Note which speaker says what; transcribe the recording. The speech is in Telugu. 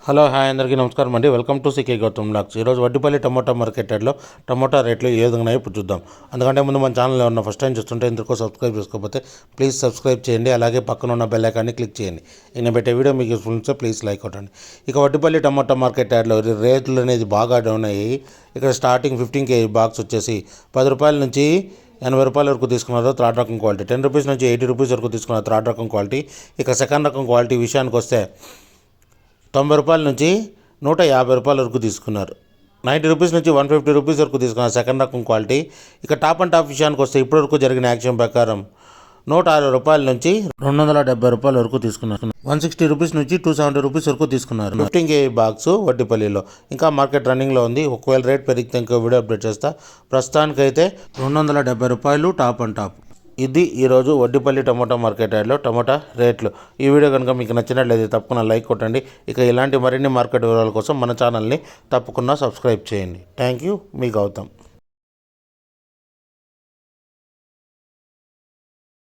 Speaker 1: హలో హాయ్ అందరికీ నమస్కారం అండి. Welcome to CK Gautham blogs. ఈరోజు వడ్డిపల్లి టమోటా మార్కెట్ యార్డ్లో టమోటా రేట్లు ఏ విధంగా ఉన్నాయో ఇప్పుడు చూద్దాం. అందుకంటే ముందు మన ఛానల్లో ఉన్న ఫస్ట్ టైం చూస్తుంటే ఇందుకు సబ్స్క్రైబ్ చేసుకోకపోతే ప్లీజ్ సబ్స్క్రైబ్ చేయండి. అలాగే పక్కన ఉన్న బెల్ ఐకాన్ని క్లిక్ చేయండి. నేను పెట్టే వీడియో మీకు యూస్ఫుల్ ఉంటే ప్లీజ్ లైక్ కొట్టండి. ఇక వడ్డిపల్లి టమోటా మార్కెట్ యార్డ్లో రేట్లు అనేది బాగా డౌన్ అయ్యి ఇక్కడ స్టార్టింగ్ 15 kg బాక్స్ వచ్చేసి 10 రూపాయల నుంచి 80 రూపాయల వరకు తీసుకున్నారు థర్డ్ రకం క్వాలిటీ, 10 రూపీస్ నుంచి 80 రూపీస్ వరకు తీసుకున్నారు థర్డ్ రకం క్వాలిటీ. ఇక సెకండ్ రకం క్వాలిటీ విషయానికి వస్తే 90 రూపాయల నుంచి 150 రూపాయల వరకు తీసుకున్నారు. 90 రూపీస్ నుంచి 150 రూపీస్ వరకు తీసుకున్నారు సెకండ్ రకం క్వాలిటీ. ఇక టాప్ అండ్ టాప్ విషయానికి వస్తే ఇప్పటివరకు జరిగిన యాక్షన్ ప్రకారం 160 రూపాయల నుంచి 270 రూపాయల వరకు తీసుకున్నారు. 160 రూపీస్ నుంచి 270 రూపీస్ వరకు తీసుకున్నారు. 15 kg బాక్స్ వడ్డిపల్లిలో ఇంకా మార్కెట్ రన్నింగ్లో ఉంది. ఒకవేళ రేట్ పెరిగితే ఇంకో వీడియో అప్డేట్ చేస్తా. ప్రస్తుతానికైతే 270 రూపాయలు టాప్ అండ్ టాప్. ఇది ఈరోజు వడ్డిపల్లి టమోటా మార్కెట్ యార్డ్లో టమోటా రేట్లు. ఈ వీడియో కనుక మీకు నచ్చినట్లయితే తప్పకుండా లైక్ కొట్టండి. ఇక ఇలాంటి మరిన్ని మార్కెట్ వివరాల కోసం మన ఛానల్ని తప్పకుండా సబ్స్క్రైబ్ చేయండి. థ్యాంక్ యూ, మీ గౌతమ్.